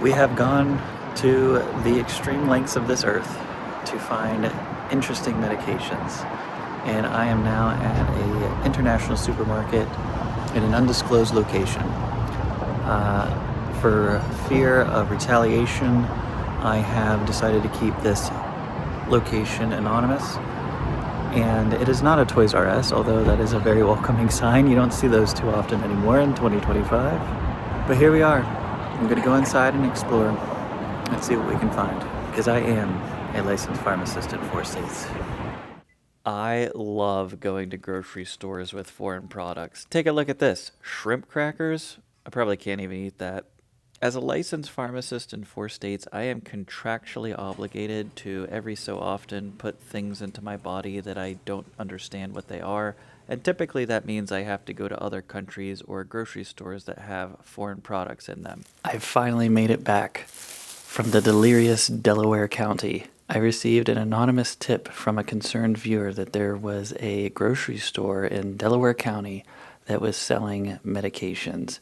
We have gone to the extreme lengths of this earth to find interesting medications. And I am now at an international supermarket in an undisclosed location. For fear of retaliation, I have decided to keep this location anonymous. And it is not a Toys R Us, although that is a very welcoming sign. You don't see those too often anymore in 2025. But here we are. I'm going to go inside and explore and see what we can find, because I am a licensed pharmacist in 4 states. I love going to grocery stores with foreign products. Take a look at this. Shrimp crackers? I probably can't even eat that. As a licensed pharmacist in 4 states, I am contractually obligated to every so often put things into my body that I don't understand what they are. And typically that means I have to go to other countries or grocery stores that have foreign products in them. I've finally made it back from the delirious Delaware County. I received an anonymous tip from a concerned viewer that there was a grocery store in Delaware County that was selling medications.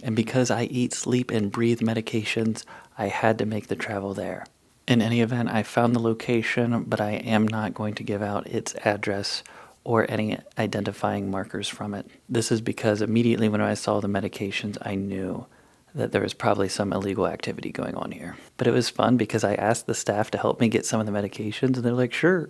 And because I eat, sleep, and breathe medications, I had to make the travel there. In any event, I found the location, but I am not going to give out its address or any identifying markers from it. This is because immediately when I saw the medications, I knew that there was probably some illegal activity going on here. But it was fun because I asked the staff to help me get some of the medications, and they're like, sure.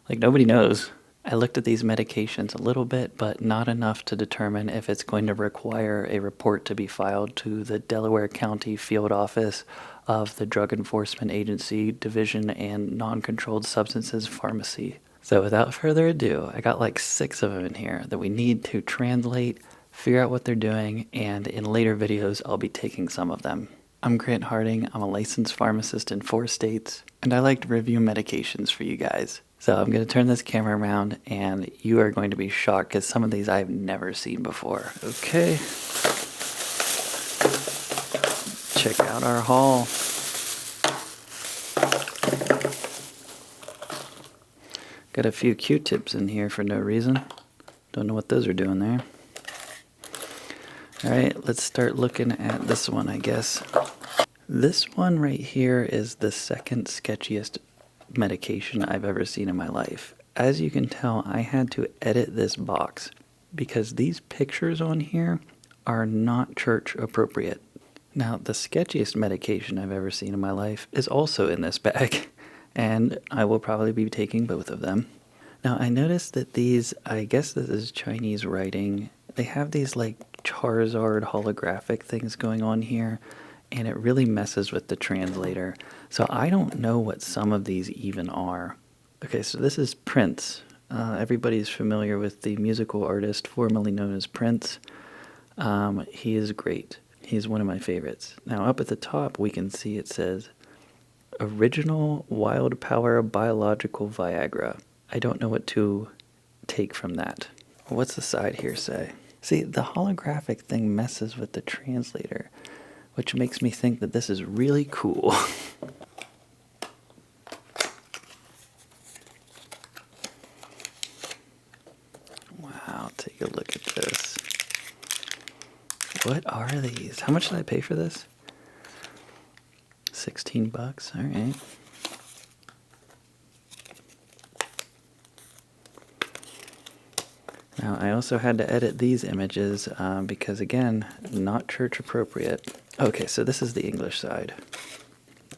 Like, nobody knows. I looked at these medications a little bit, but not enough to determine if it's going to require a report to be filed to the Delaware County Field Office of the Drug Enforcement Agency Division and Non-Controlled Substances Pharmacy. So without further ado, I got like 6 of them in here that we need to translate, figure out what they're doing, and in later videos, I'll be taking some of them. I'm grantharting. I'm a licensed pharmacist in 4 states, and I like to review medications for you guys. So I'm going to turn this camera around, and you are going to be shocked because some of these I've never seen before. Okay. Check out our haul. Got a few Q-tips in here for no reason. Don't know what those are doing there. Alright, let's start looking at this one, I guess. This one right here is the second sketchiest medication I've ever seen in my life. As you can tell, I had to edit this box because these pictures on here are not church appropriate. Now, the sketchiest medication I've ever seen in my life is also in this bag, and I will probably be taking both of them. Now, I noticed that these, I guess this is Chinese writing, they have these like Charizard holographic things going on here, and it really messes with the translator. So I don't know what some of these even are. Okay, so this is Prince. Everybody's familiar with the musical artist formerly known as Prince. He is great. He's one of my favorites. Now up at the top we can see it says, Original Wild Power Biological Viagra. I don't know what to take from that. What's the side here say? See, the holographic thing messes with the translator, which makes me think that this is really cool. Wow, take a look at this. What are these? How much did I pay for this? 16 bucks, all right. Now, I also had to edit these images because, again, not church appropriate. Okay, so this is the English side.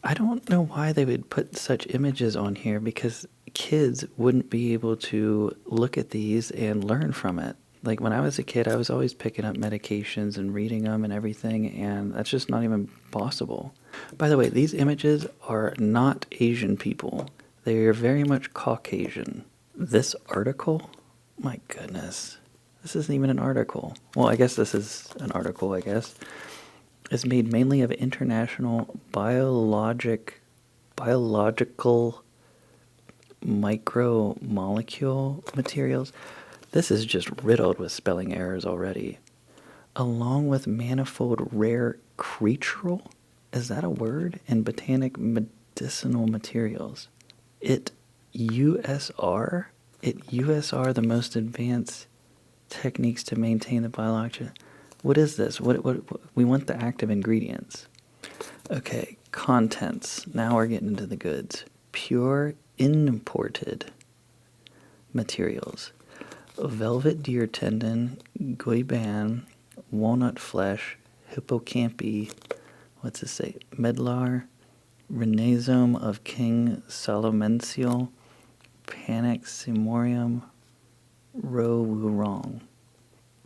I don't know why they would put such images on here because kids wouldn't be able to look at these and learn from it. Like when I was a kid, I was always picking up medications and reading them and everything, and that's just not even possible. By the way, these images are not Asian people. They are very much Caucasian. This article? My goodness. This isn't even an article. Well, I guess this is an article, I guess. It's made mainly of international biological micromolecule materials. This is just riddled with spelling errors already. Along with manifold rare creatural, is that a word? And botanic medicinal materials. It USR the most advanced techniques to maintain the biological. What is this? What we want the active ingredients. Okay, contents. Now we're getting into the goods. Pure imported materials. Velvet deer tendon, guiban, walnut flesh, hippocampi, what's this say? Medlar, renazome of King Salomencial, Panaximorium, rowurong.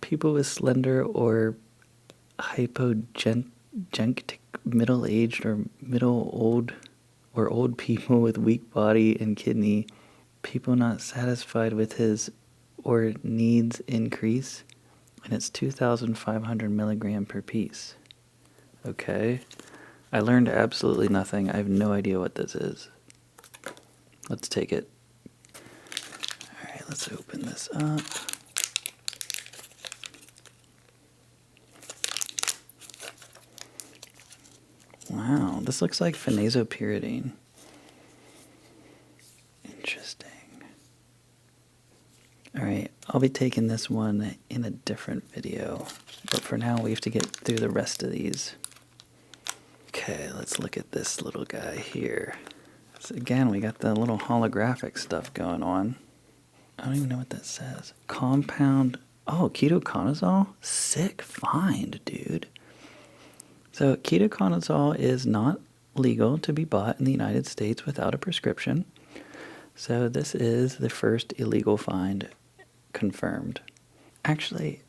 People with slender or hypogenetic middle-aged or middle-old or old people with weak body and kidney, people not satisfied with his or needs increase, and it's 2,500 milligram per piece. Okay. I learned absolutely nothing. I have no idea what this is. Let's take it. Alright, let's open this up. Wow, this looks like phenazopyridine. Interesting. Alright, I'll be taking this one in a different video. But for now, we have to get through the rest of these. Okay, let's look at this little guy here. So again, we got the little holographic stuff going on. I don't even know what that says. Compound. Oh, ketoconazole? Sick find, dude. So ketoconazole is not legal to be bought in the United States without a prescription. So this is the first illegal find confirmed. Actually,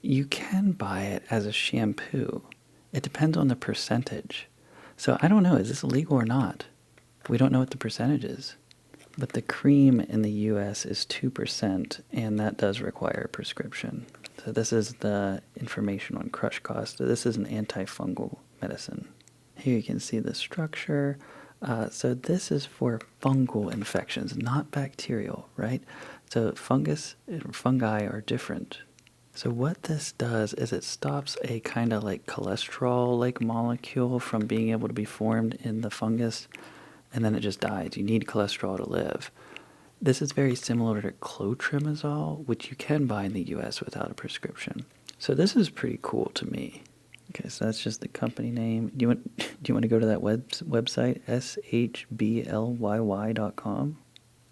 you can buy it as a shampoo. It depends on the percentage. So I don't know, is this illegal or not? We don't know what the percentage is. But the cream in the US is 2%, and that does require a prescription. So this is the information on crush cost. So this is an antifungal medicine. Here you can see the structure. So this is for fungal infections, not bacterial, right? So fungus and fungi are different. So what this does is it stops a kind of like cholesterol-like molecule from being able to be formed in the fungus, and then it just dies. You need cholesterol to live. This is very similar to clotrimazole, which you can buy in the US without a prescription. So this is pretty cool to me. Okay, so that's just the company name. Do you want to go to that website, shblyy.com?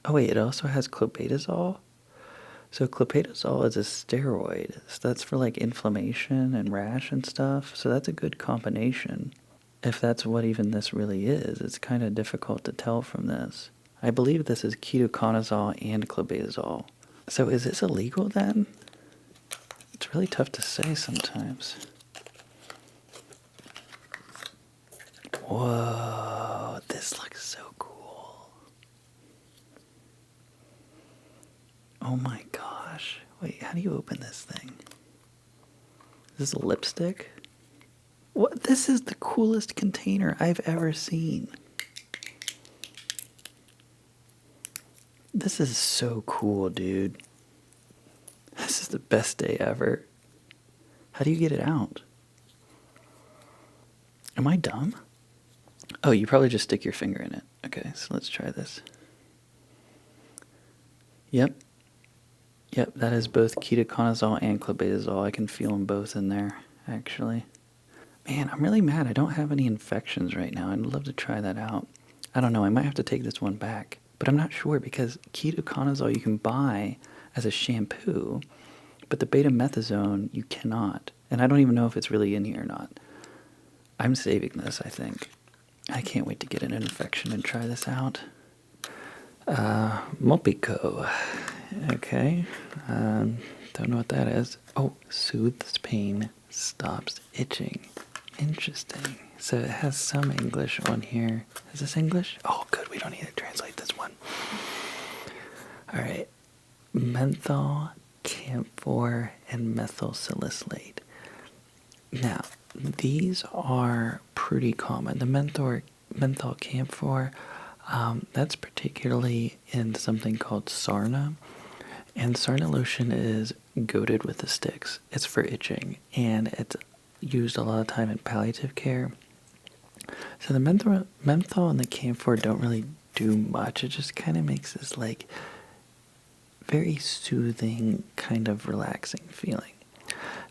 Oh wait, it also has clobetasol. So clobetasol is a steroid. So that's for like inflammation and rash and stuff. So that's a good combination. If that's what even this really is, it's kind of difficult to tell from this. I believe this is ketoconazole and clobetasol. So is this illegal then? It's really tough to say sometimes. Whoa, this looks so cool. Oh my gosh. Wait, how do you open this thing? Is this a lipstick? What? This is the coolest container I've ever seen. This is so cool, dude. This is the best day ever. How do you get it out? Am I dumb? Oh, you probably just stick your finger in it. Okay, so let's try this. Yep. Yep, that is both ketoconazole and clobetasol. I can feel them both in there, actually. Man, I'm really mad I don't have any infections right now. I'd love to try that out. I don't know, I might have to take this one back. But I'm not sure because ketoconazole you can buy as a shampoo, but the betamethasone you cannot. And I don't even know if it's really in here or not. I'm saving this, I think. I can't wait to get an infection and try this out. Mopico. Okay. Don't know what that is. Oh, soothes pain, stops itching. Interesting. So it has some English on here. Is this English? Oh, good. We don't need to translate this one. All right. Menthol, camphor, and methyl salicylate. Now, these are pretty common. The menthol camphor, that's particularly in something called Sarna. And Sarna lotion is coated with the sticks. It's for itching, and it's used a lot of time in palliative care. So the menthol and the camphor don't really do much. It just kind of makes this like very soothing, kind of relaxing feeling.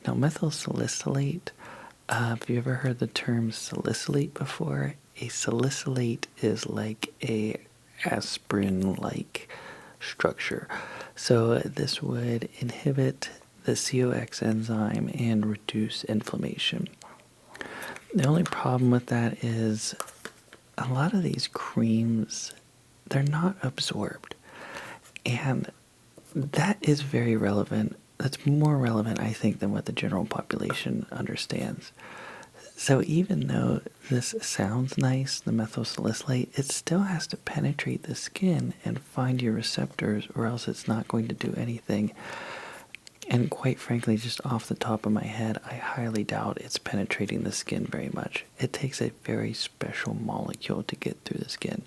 Now methyl salicylate, Have you ever heard the term salicylate before? A salicylate is like a aspirin-like structure. So this would inhibit the COX enzyme and reduce inflammation. The only problem with that is a lot of these creams, they're not absorbed. And that is very relevant. That's more relevant, I think, than what the general population understands. So even though this sounds nice, the methyl salicylate, it still has to penetrate the skin and find your receptors, or else it's not going to do anything. And quite frankly, just off the top of my head, I highly doubt it's penetrating the skin very much. It takes a very special molecule to get through the skin.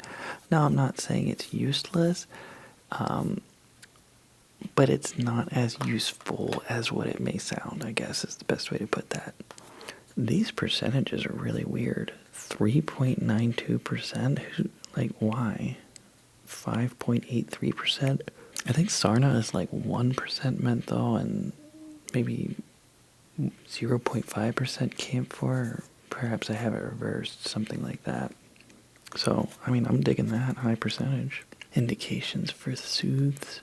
Now, I'm not saying it's useless, but it's not as useful as what it may sound, I guess is the best way to put that. These percentages are really weird. 3.92%? Like, why? 5.83%? I think Sarna is like 1% menthol and maybe 0.5% camphor. Perhaps I have it reversed, something like that. So, I mean, I'm digging that high percentage. Indications for soothes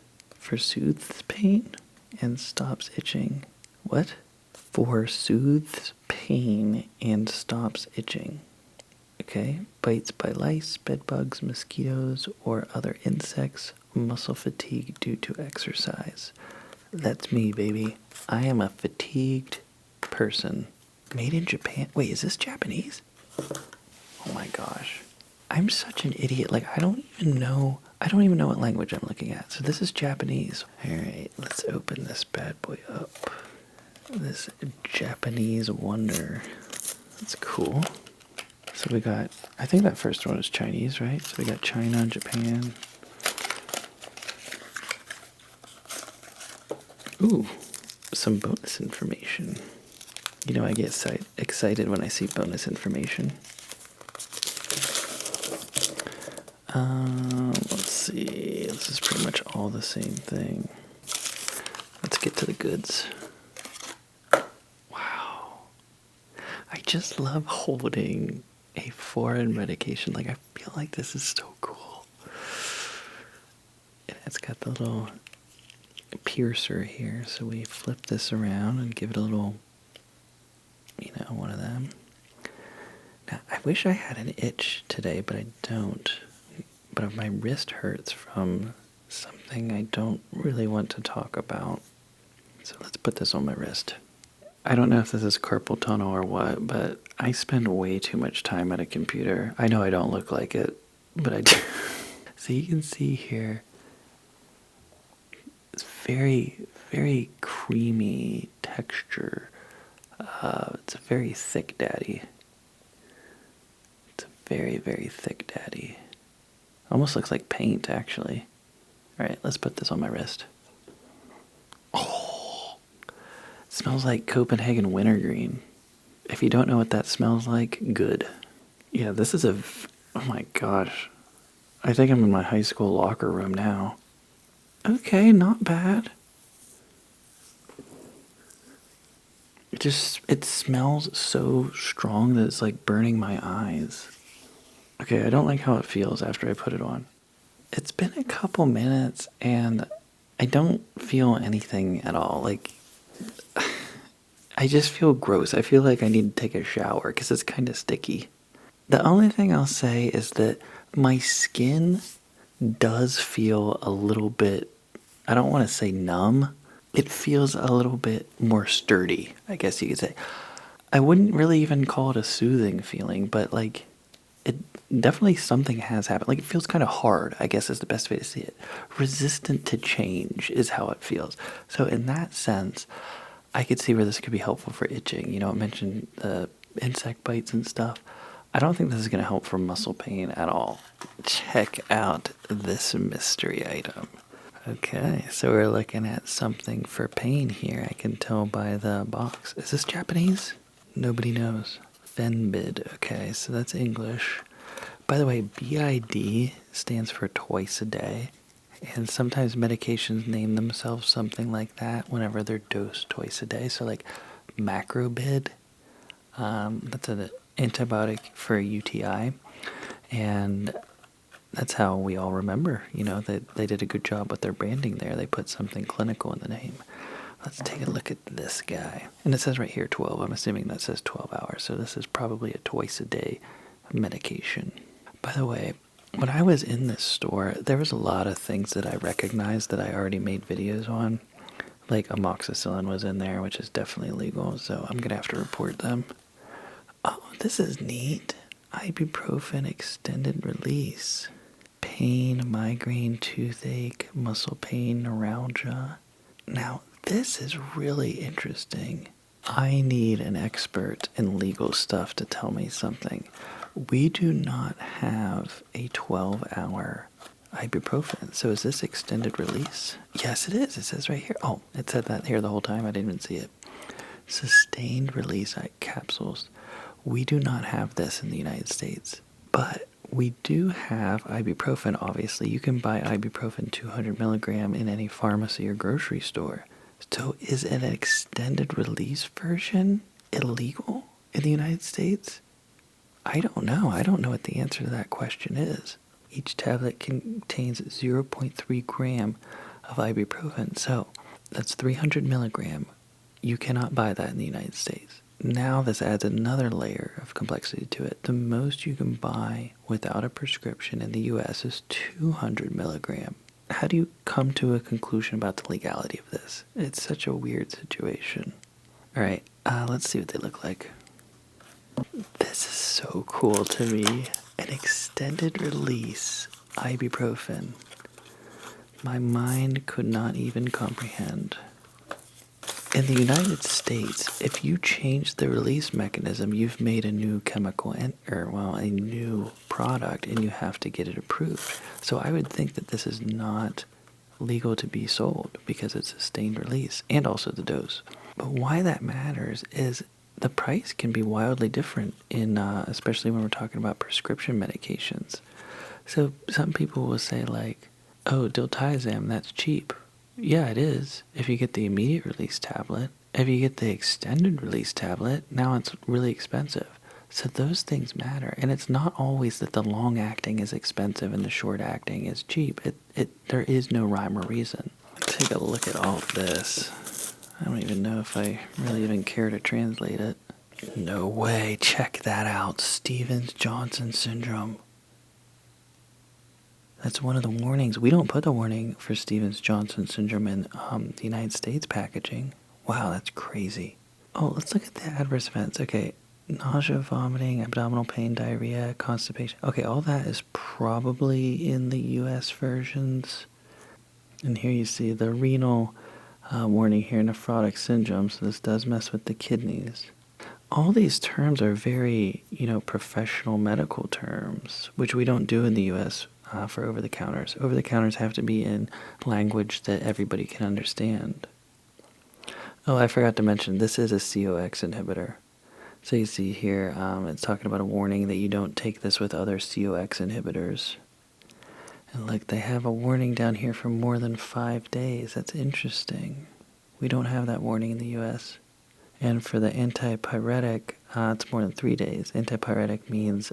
pain and stops itching. What? For soothes pain and stops itching. Okay, bites by lice, bedbugs, mosquitoes, or other insects, muscle fatigue due to exercise. That's me, baby. I am a fatigued person. Made in Japan. Wait, is this Japanese? Oh my gosh. I'm such an idiot. Like, I don't even know what language I'm looking at. So this is Japanese. Alright, let's open this bad boy up. This Japanese wonder. That's cool. So we got, I think that first one was Chinese, right? So we got China, Japan. Ooh, some bonus information. You know, I get excited when I see bonus information. Let's see. This is pretty much all the same thing. Let's get to the goods. Wow. I just love holding a foreign medication. Like, I feel like this is so cool. And it's got the little piercer here. So we flip this around and give it a little, one of them. Now, I wish I had an itch today, but I don't. But my wrist hurts from something I don't really want to talk about. So let's put this on my wrist. I don't know if this is carpal tunnel or what, but I spend way too much time at a computer. I know I don't look like it, but I do. So you can see here, it's very, very creamy texture. It's a very thick daddy. It's a very, very thick daddy. Almost looks like paint, actually. Alright, let's put this on my wrist. Oh! It smells like Copenhagen wintergreen. If you don't know what that smells like, good. Yeah, this is oh my gosh. I think I'm in my high school locker room now. Okay, not bad. It smells so strong that it's like burning my eyes. Okay, I don't like how it feels after I put it on. It's been a couple minutes and I don't feel anything at all. Like, I just feel gross. I feel like I need to take a shower because it's kind of sticky. The only thing I'll say is that my skin does feel a little bit, I don't want to say numb. It feels a little bit more sturdy, I guess you could say. I wouldn't really even call it a soothing feeling, but like, it definitely something has happened. Like, it feels kind of hard, I guess is the best way to see it. Resistant to change is how it feels. So in that sense, I could see where this could be helpful for itching. It mentioned the insect bites and stuff. I don't think this is going to help for muscle pain at all. Check out this mystery item. Okay, so we're looking at something for pain here. I can tell by the box. Is this Japanese? Nobody knows. Fenbid. Okay, so that's English. By the way, BID stands for twice a day. And sometimes medications name themselves something like that whenever they're dosed twice a day. So like Macrobid, That's an antibiotic for a UTI, and that's how we all remember, that they did a good job with their branding there. They put something clinical in the name. Let's take a look at this guy. And it says right here 12. I'm assuming that says 12 hours. So this is probably a twice a day medication. By the way, when I was in this store, there was a lot of things that I recognized that I already made videos on. Like amoxicillin was in there, which is definitely illegal. So I'm going to have to report them. Oh, this is neat. Ibuprofen extended release. Pain, migraine, toothache, muscle pain, neuralgia. Now, this is really interesting. I need an expert in legal stuff to tell me something. We do not have a 12-hour ibuprofen. So is this extended release? Yes, it is. It says right here. Oh, it said that here the whole time. I didn't even see it. Sustained release capsules. We do not have this in the United States, but we do have ibuprofen. Obviously, you can buy ibuprofen 200 milligram in any pharmacy or grocery store. So is an extended release version illegal in the United States? I don't know. I don't know what the answer to that question is. Each tablet contains 0.3 gram of ibuprofen. So that's 300 milligram. You cannot buy that in the United States. Now this adds another layer of complexity to it. The most you can buy without a prescription in the U.S. is 200 milligram. How do you come to a conclusion about the legality of this? It's such a weird situation. All right, let's see what they look like. This is so cool to me. An extended release ibuprofen. My mind could not even comprehend. In the United States, if you change the release mechanism, you've made a new chemical, a new product, and you have to get it approved. So I would think that this is not legal to be sold because it's sustained release and also the dose. But why that matters is the price can be wildly different especially when we're talking about prescription medications. So some people will say like, oh, diltiazem, that's cheap. Yeah, it is. If you get the immediate release tablet, if you get the extended release tablet, now it's really expensive. So those things matter. And it's not always that the long acting is expensive and the short acting is cheap. There is no rhyme or reason. Take a look at all of this. I don't even know if I really even care to translate it. No way. Check that out. Stevens-Johnson syndrome. That's one of the warnings. We don't put the warning for Stevens-Johnson syndrome in the United States packaging. Wow, that's crazy. Oh, let's look at the adverse events. Okay, nausea, vomiting, abdominal pain, diarrhea, constipation. Okay, all that is probably in the U.S. versions. And here you see the renal warning here, nephrotic syndrome. So this does mess with the kidneys. All these terms are very, professional medical terms, which we don't do in the U.S. For over-the-counters. Over-the-counters have to be in language that everybody can understand. Oh, I forgot to mention, this is a COX inhibitor. So you see here, it's talking about a warning that you don't take this with other COX inhibitors. And look, they have a warning down here for more than 5 days. That's interesting. We don't have that warning in the U.S. And for the antipyretic, it's more than 3 days. Antipyretic means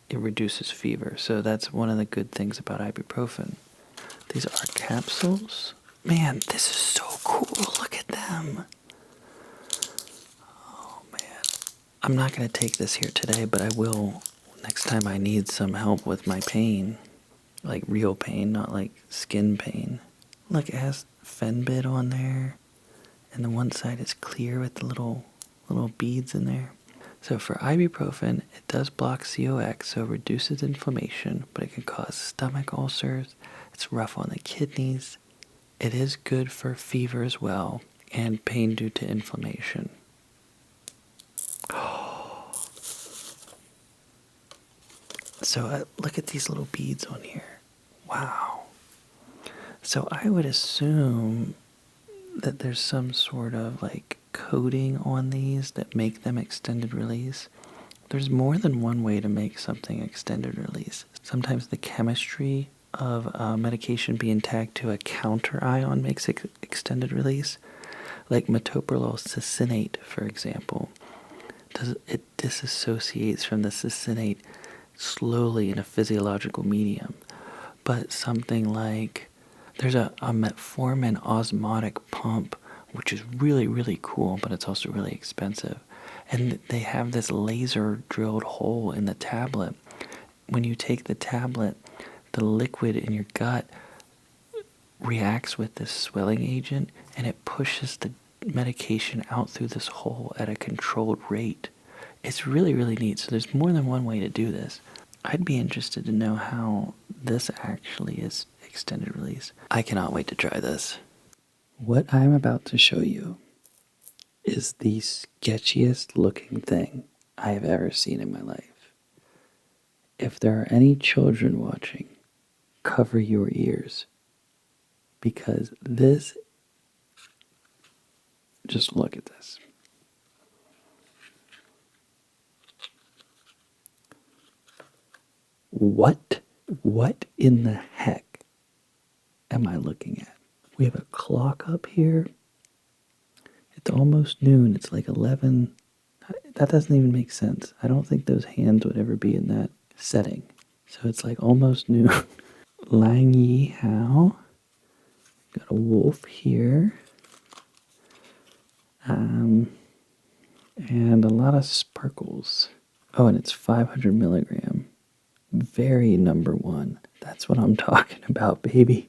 it reduces fever. So that's one of the good things about ibuprofen. These are capsules. Man, this is so cool. Look at them. Oh, man. I'm not going to take this here today, but I will next time I need some help with my pain. Like real pain, not like skin pain. Look, it has Fenbid on there. And the one side is clear with the little beads in there. So for ibuprofen, it does block COX, so it reduces inflammation, but it can cause stomach ulcers. It's rough on the kidneys. It is good for fever as well, and pain due to inflammation. So look at these little beads on here. Wow. So I would assume that there's some sort of like coating on these that make them extended release. There's more than one way to make something extended release. Sometimes the chemistry of medication being tagged to a counter ion makes it extended release, like metoprolol succinate, for example. it disassociates from the succinate slowly in a physiological medium. But something like there's a metformin osmotic pump, which is really, really cool, but it's also really expensive. And they have this laser drilled hole in the tablet. When you take the tablet, the liquid in your gut reacts with this swelling agent and it pushes the medication out through this hole at a controlled rate. It's really, really neat. So there's more than one way to do this. I'd be interested to know how this actually is extended release. I cannot wait to try this. What I'm about to show you is the sketchiest looking thing I have ever seen in my life. If there are any children watching, cover your ears. Because this, just look at this. What in the heck am I looking at? We have a clock up here. It's almost noon. It's like 11. That doesn't even make sense. I don't think those hands would ever be in that setting. So it's like almost noon. Lang Yi Hao. Got a wolf here. And a lot of sparkles. Oh, and it's 500 milligram. Very number one. That's what I'm talking about, baby.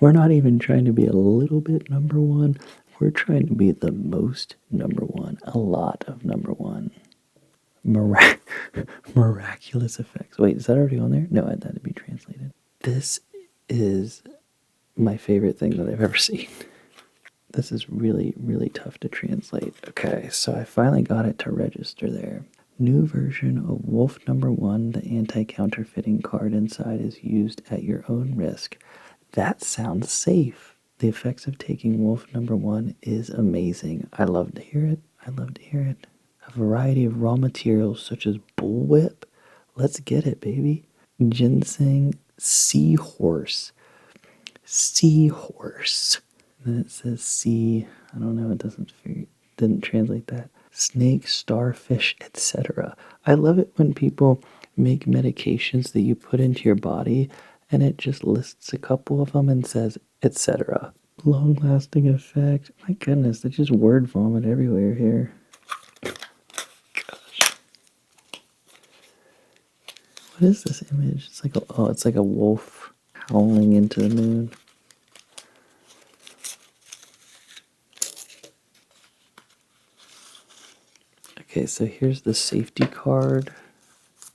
We're not even trying to be a little bit number one. We're trying to be the most number one. A lot of number one. Miraculous effects. Wait, is that already on there? No, that had to be translated. This is my favorite thing that I've ever seen. This is really, really tough to translate. Okay, so I finally got it to register there. New version of Wolf number 1, the anti-counterfeiting card inside is used at your own risk. That sounds safe. The effects of taking Wolf number 1 is amazing. I love to hear it. I love to hear it. A variety of raw materials such as bullwhip. Let's get it, baby. Ginseng, seahorse. Seahorse. Then it says sea. I don't know. It didn't translate that. Snake, starfish, etc. I love it when people make medications that you put into your body and it just lists a couple of them and says, etc. Long-lasting effect. My goodness, there's just word vomit everywhere here. Gosh. What is this image? It's like a wolf howling into the moon. Okay, so here's the safety card.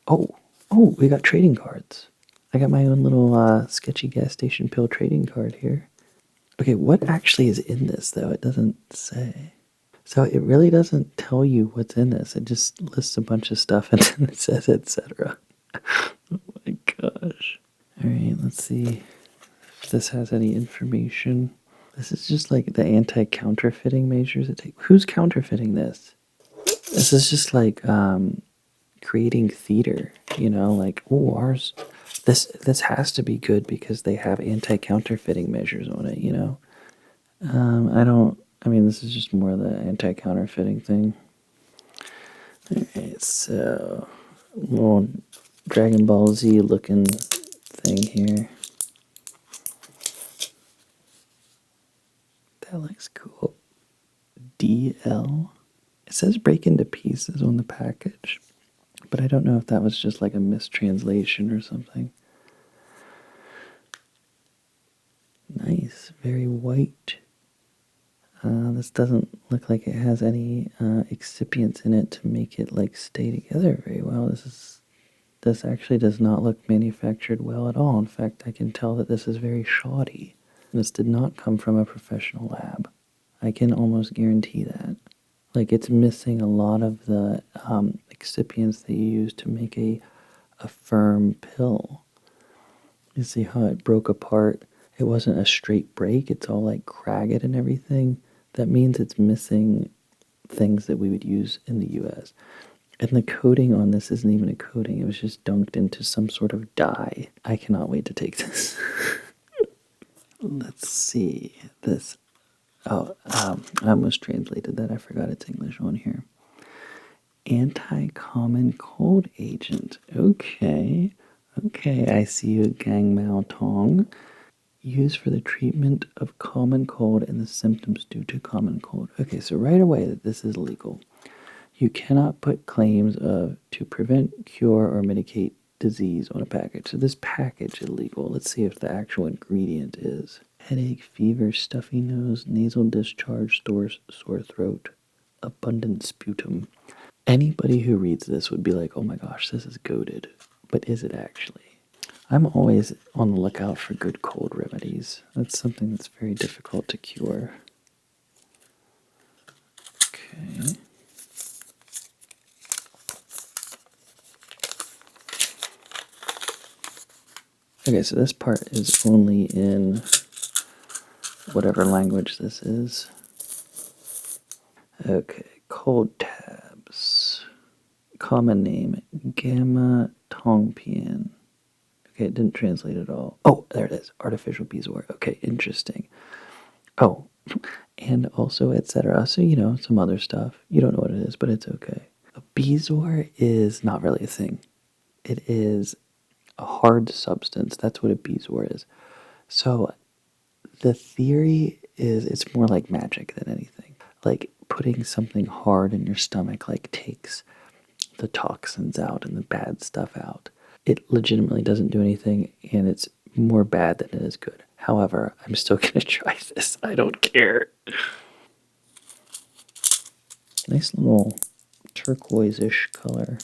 Oh, we got trading cards. I got my own little sketchy gas station pill trading card here. Okay, what actually is in this, though? It doesn't say. So it really doesn't tell you what's in this. It just lists a bunch of stuff and then it says, etc. Oh my gosh. All right, let's see if this has any information. This is just like the anti-counterfeiting measures it takes. Who's counterfeiting this? This is just like creating theater, you know, like, oh, ours, this has to be good because they have anti-counterfeiting measures on it, you know. This is just more the anti-counterfeiting thing. Alright, so, little Dragon Ball Z looking thing here. That looks cool. DL. It says break into pieces on the package, but I don't know if that was just like a mistranslation or something. Nice, very white. This doesn't look like it has any excipients in it to make it like stay together very well. This actually does not look manufactured well at all. In fact, I can tell that this is very shoddy. This did not come from a professional lab. I can almost guarantee that. Like, it's missing a lot of the excipients that you use to make a firm pill. You see how it broke apart? It wasn't a straight break. It's all like cragged and everything. That means it's missing things that we would use in the US. And the coating on this isn't even a coating. It was just dunked into some sort of dye. I cannot wait to take this. Let's see. This. I almost translated that. I forgot it's English on here. Anti-common cold agent. Okay. Okay, I see you, Gang Mao Tong. Used for the treatment of common cold and the symptoms due to common cold. Okay, so right away that this is legal. You cannot put claims of to prevent, cure, or mitigate disease on a package. So this package is illegal. Let's see if the actual ingredient is. Headache, fever, stuffy nose, nasal discharge, sore throat, abundant sputum. Anybody who reads this would be like, oh my gosh, this is goated. But is it actually? I'm always on the lookout for good cold remedies. That's something that's very difficult to cure. Okay. Okay, so this part is only in whatever language this is. Okay, cold tabs. Common name, Gamma Tongpian. Okay, it didn't translate at all. Oh, there it is. Artificial beeswax. Okay, interesting. Oh, and also etc. So, some other stuff. You don't know what it is, but it's okay. A beeswax is not really a thing. It is a hard substance. That's what a beeswax is. So, the theory is it's more like magic than anything. Like putting something hard in your stomach, like takes the toxins out and the bad stuff out. It legitimately doesn't do anything, and it's more bad than it is good. However, I'm still going to try this. I don't care. Nice little turquoise-ish color.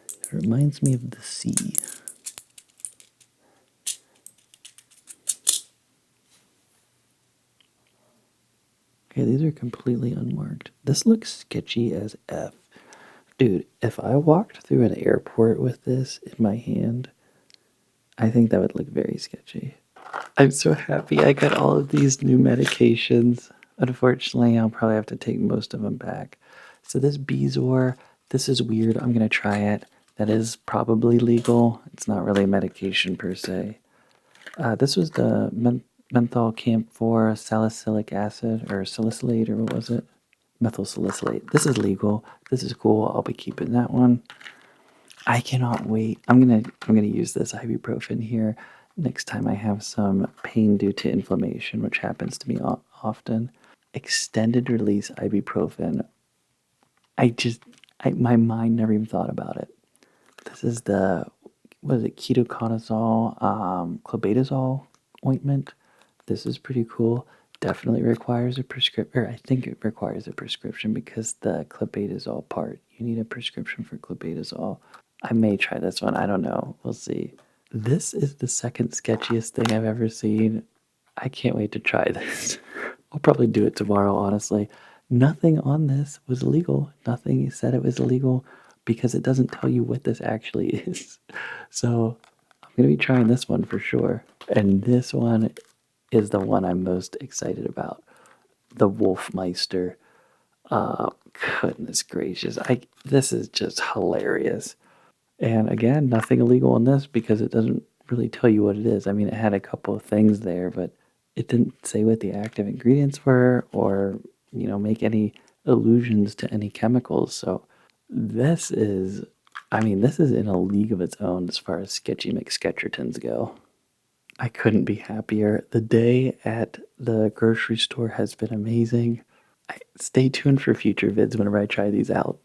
It reminds me of the sea. Okay, these are completely unmarked. This looks sketchy as F. Dude, if I walked through an airport with this in my hand, I think that would look very sketchy. I'm so happy I got all of these new medications. Unfortunately, I'll probably have to take most of them back. So this Bezoar, this is weird. I'm going to try it. That is probably legal. It's not really a medication per se. This was the menthol camphor salicylic acid, or salicylate, or what was it? Methyl salicylate. This is legal. This is cool. I'll be keeping that one. I cannot wait. I'm gonna use this ibuprofen here next time I have some pain due to inflammation, which happens to me often. Extended release ibuprofen. I just, my mind never even thought about it. This is the, what is it, ketoconazole, clobetasol ointment. This is pretty cool. Definitely requires a prescription, or I think it requires a prescription because the clobetasol part, you need a prescription for clobetasol. I may try this one. I don't know. We'll see. This is the second sketchiest thing I've ever seen. I can't wait to try this. I'll probably do it tomorrow, honestly. Nothing on this was illegal. Nothing said it was illegal because it doesn't tell you what this actually is. So I'm going to be trying this one for sure. And this one is the one I'm most excited about. The Wolfmeister. Goodness gracious. This is just hilarious. And again, nothing illegal in this because it doesn't really tell you what it is. I mean, it had a couple of things there, but it didn't say what the active ingredients were or, make any allusions to any chemicals. So this is, this is in a league of its own as far as sketchy McSketchertons go. I couldn't be happier. The day at the grocery store has been amazing. Stay tuned for future vids whenever I try these out.